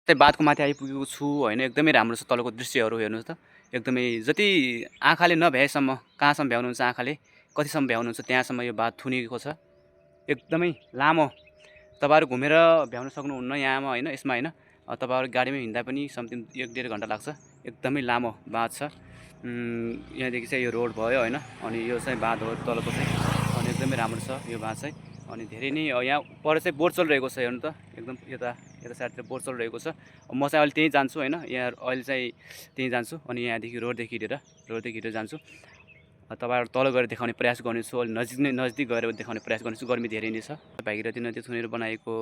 चाहिँ बाँधको माथि आइपुगेको छु होइन। एकदमै राम्रो छ तलको दृश्यहरू हेर्नुहोस् त। एकदमै जति आँखाले नभ्याएसम्म, कहाँसम्म भ्याउनुहुन्छ आँखाले, कतिसम्म भ्याउनुहुन्छ त्यहाँसम्म यो बाँध थुनिएको छ। एकदमै लामो, तपाईँहरू घुमेर भ्याउन सक्नुहुन्न यहाँमा होइन, यसमा होइन। तपाईँहरू गाडीमा हिँड्दा पनि समथिङ 1-1.5 घन्टा लाग्छ। एकदमै लामो बाँध छ। यहाँदेखि चाहिँ यो रोड भयो होइन, अनि यो चाहिँ बाँध हो तलको चाहिँ। अनि एकदमै राम्रो छ यो बाँध चाहिँ। अनि धेरै नै यहाँ पर चाहिँ बोट चलिरहेको छ हेर्नु त। एकदम यता साइडतिर बोट चलिरहेको छ। म चाहिँ अहिले त्यहीँ जान्छु होइन, यहाँ अहिले चाहिँ त्यहीँ जान्छु। अनि यहाँदेखि रोडदेखि हिँडेर जान्छु। तपाईँहरू तल गएर देखाउने प्रयास गर्नेछु। अलिक नजिक गएर देखाउने प्रयास गर्नेछु। गर्मी धेरै नै छ। भागीरथी नदी थुनेर बनाएको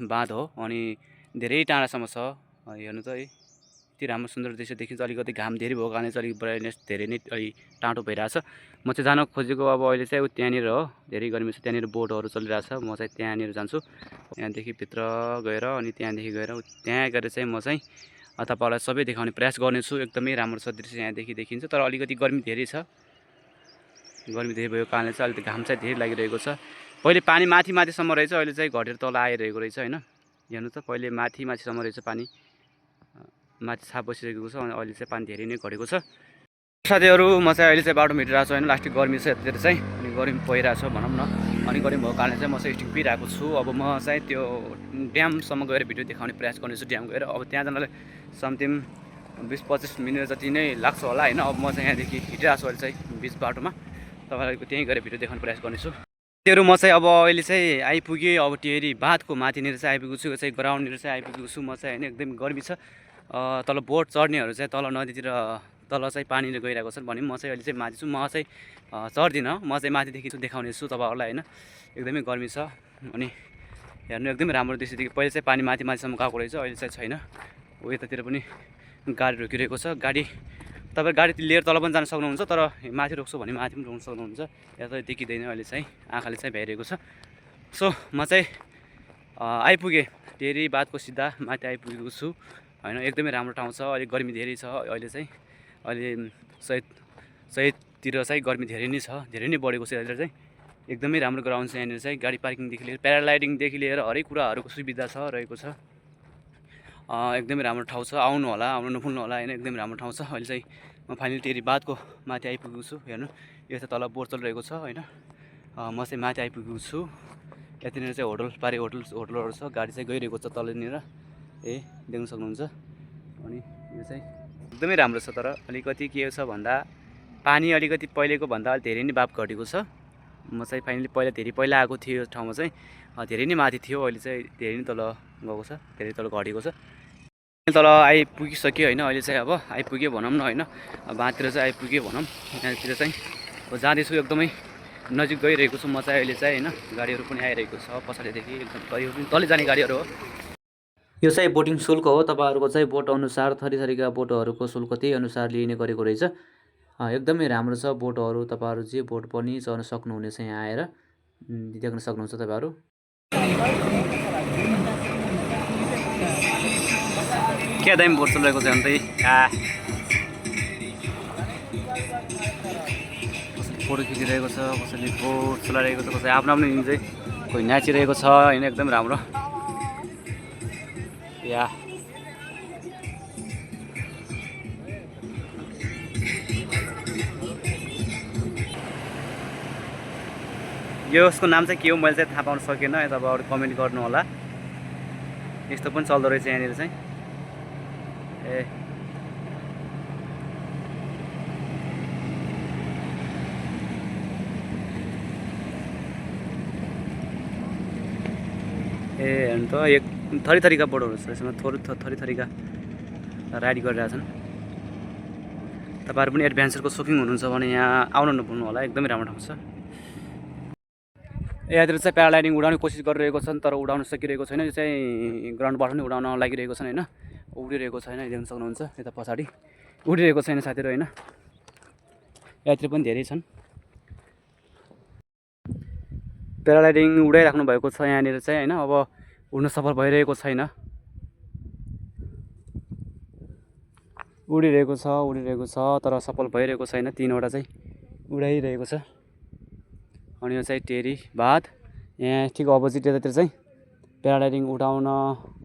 बाँध हो अनि धेरै टाढासम्म छ। हेर्नु त है, यति राम्रो सुन्दर दृश्य देखिन्छ। अलिकति घाम धेरै भएको कारणले चाहिँ अलिक ब्राइटनेस धेरै नै टाढो भइरहेछ। म चाहिँ जान खोजेको अब अहिले चाहिँ त्यहाँनिर हो। धेरै गर्मी छ, त्यहाँनिर बोटहरू चलिरहेछ। म चाहिँ त्यहाँनिर जान्छु। यहाँदेखि भित्र गएर अनि त्यहाँदेखि गएर त्यहाँ गएर चाहिँ म चाहिँ तपाईँहरूलाई सबै देखाउने प्रयास गर्नेछु। एकदमै राम्रो छ दृश्य यहाँदेखि देखिन्छ। तर अलिकति गर्मी धेरै छ। गर्मी धेरै भएको कारणले चाहिँ अलिकति घाम चाहिँ धेरै लागिरहेको छ। पहिले पानी माथिसम्म रहेछ, अहिले चाहिँ घटेर तल आइरहेको रहेछ होइन। हेर्नु त, पहिले माथिसम्म रहेछ पानी, माथि छाप बसिरहेको छ। अनि अहिले चाहिँ पानी धेरै नै घटेको छ। साथीहरू, म चाहिँ अहिले चाहिँ बाटोमा हिँडिरहेको छु होइन। लास्टिक गर्मी छ यतातिर चाहिँ, अनि गर्मी परिरहेको छ भनौँ न। अनि गर्मी भएको कारणले चाहिँ म चाहिँ स्टिङ पिइरहेको छु। अब म चाहिँ त्यो ड्यामसम्म गएर भिडियो देखाउने प्रयास गर्नेछु। ड्याम गएर अब त्यहाँ जानलाई समथिङ 20-25 मिनट जति नै लाग्छ होला होइन। अब म चाहिँ यहाँदेखि हिँडिरहेको छु अहिले चाहिँ बिच बाटोमा। तपाईँहरूको त्यहीँ गएर भिडियो देखाउने प्रयास गर्नेछु। साथीहरू, म चाहिँ अब अहिले चाहिँ आइपुगेँ। अब टेरी बाँधको माथिनिर चाहिँ आइपुगेको छु। यो चाहिँ ग्राउन्डनिर चाहिँ आइपुगेको छु म चाहिँ होइन। एकदम गर्मी छ। तल बोट चढ्नेहरू चाहिँ तल नदीतिर तल चाहिँ पानीले गइरहेको छ भने म चाहिँ अहिले चाहिँ माथि छु। म चाहिँ चढ्दिनँ, म चाहिँ माथिदेखि देखाउने छु तपाईँहरूलाई होइन। एकदमै गर्मी छ। अनि हेर्नु एकदमै राम्रो दृश्य देखि। पहिले चाहिँ पानी माथिसम्म गएको रहेछ, अहिले चाहिँ छैन। यतातिर पनि गाडी रोकिरहेको छ। तपाईँ गाडी लिएर तल पनि जान सक्नुहुन्छ, तर माथि रोक्छु भने माथि पनि रोक्न सक्नुहुन्छ। यता देखिँदैन अहिले चाहिँ, आँखाले चाहिँ भ्याइरहेको छ। सो म चाहिँ आइपुगेँ टेरी बाँधको सिधा माथि आइपुगेको छु होइन। एकदमै राम्रो ठाउँ छ। अहिले गर्मी धेरै छ। अहिले चाहिँ अहिले सहिततिर चाहिँ गर्मी धेरै नै छ, धेरै नै बढेको छ यहाँनिर चाहिँ। एकदमै राम्रो ग्राउन्ड छ यहाँनिर चाहिँ। गाडी पार्किङदेखि लिएर प्याराग्लाइडिङदेखि लिएर हरेक कुराहरूको सुविधा छ रहेको छ। एकदमै राम्रो ठाउँ छ। आउनु नभुल्नु होला होइन। एकदमै राम्रो ठाउँ छ। अहिले चाहिँ म फाइनली टेरी बाँधको माथि आइपुगेको छु हेर्नु। यो चाहिँ तल बोट चलिरहेको छ होइन। म चाहिँ माथि आइपुगेको छु। यतिनिर चाहिँ होटलहरू छ। गाडी चाहिँ गइरहेको छ तलनिर, देख्न सक्नुहुन्छ। अनि यो चाहिँ एकदमै राम्रो छ। तर अलिकति के छ भन्दा पानी अलिकति पहिलेको भन्दा धेरै नै बाप घटेको छ। म चाहिँ फाइनली पहिला आएको थियो यो ठाउँमा चाहिँ धेरै नै माथि थियो, अहिले चाहिँ धेरै नै तल गएको छ, धेरै तल घटेको छ। तल आइपुगिसक्यो होइन। अहिले चाहिँ अब आइपुग्यो भनौँ न होइन। बाँधतिर चाहिँ आइपुग्यो भनौँ। यहाँतिर चाहिँ जाँदैछु, एकदमै नजिक गइरहेको छु म चाहिँ अहिले चाहिँ होइन। गाडीहरू पनि आइरहेको छ पछाडिदेखि, एकदम तलै जाने गाडीहरू हो। यो चाहिँ बोटिङ शुल्क हो। तपाईँहरूको चाहिँ बोट अनुसार थरीका बोटहरूको शुल्क त्यही अनुसार लिने गरेको रहेछ। एकदमै राम्रो छ बोटहरू। तपाईँहरू जे बोट पनि चढ्न सक्नुहुनेछ यहाँ आएर, देख्न सक्नुहुन्छ तपाईँहरू। क्या दामी बोट चलिरहेको छ अन्त कसैले फोटो खिचिरहेको छ, कसैले बोट चलाइरहेको छ, कसै आफ्नो चाहिँ कोही नाचिरहेको छ होइन। एकदम राम्रो या यसको नाम चाहिँ के हो मैले चाहिँ थाहा पाउन सकेन। तपाईँहरू कमेन्ट गर्नु होला। यस्तो पनि चल्दो रहेछ यहाँनिर चाहिँ। हेर्नु त, एक थरीका बोटहरू छ यसमा। थरीका राइड गरिरहेछन्। तपाईँहरू पनि एडभेन्चरको सोकिङ हुनुहुन्छ भने यहाँ आउन नभुल्नु होला। एकदमै राम्रो ठाउँ छ। यहाँतिर चाहिँ प्याराग्लाइडिङ उडाउने कोसिस गरिरहेको छन्, तर उडाउन सकिरहेको छैन। यो चाहिँ ग्राउन्डबाट नै उडाउन लागिरहेको छन् होइन। उडिरहेको छैन, देख्न सक्नुहुन्छ यता पछाडि उडिरहेको छैन साथीहरू होइन। यहाँतिर पनि धेरै छन्। प्याराग्लाइडिङ उडाइराख्नु भएको छ यहाँनिर चाहिँ होइन। अब उड्न सफल भइरहेको छैन। उडिरहेको छ तर सफल भइरहेको छैन। 3वटा चाहिँ उडाइरहेको छ। अनि यो चाहिँ टेरी बाँध। यहाँ ठिक अपोजिट यतातिर चाहिँ प्याराग्लाइडिङ उडाउन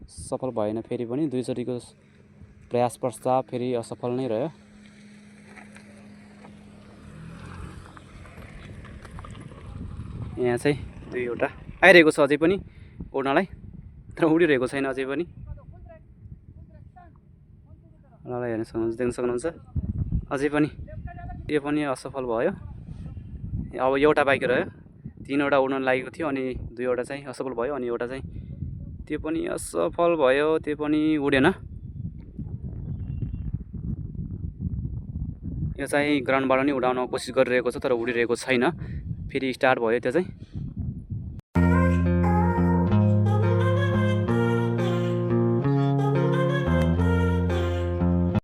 सफल भएन। फेरि पनि दुईचोटिको प्रयास पश्चात फेरि असफल नै रह्यो। यहाँ चाहिँ दुईवटा आइरहेको छ अझै पनि उड्नलाई, तर उडिरहेको छैन अझै पनि। ल हेर्न सक्नुहुन्छ, देख्न सक्नुहुन्छ अझै पनि यो पनि असफल भयो। अब एउटा बाँकी रह्यो। 3वटा उड्न लागेको थियो अनि 2वटा चाहिँ असफल भयो अनि एउटा चाहिँ त्यो पनि असफल भयो, त्यो पनि उडेन। यो चाहिँ ग्राउन्डबाट नि उडाउन कोसिस गरिरहेको छ तर उडिरहेको छैन। फेरि स्टार्ट भयो त्यो चाहिँ।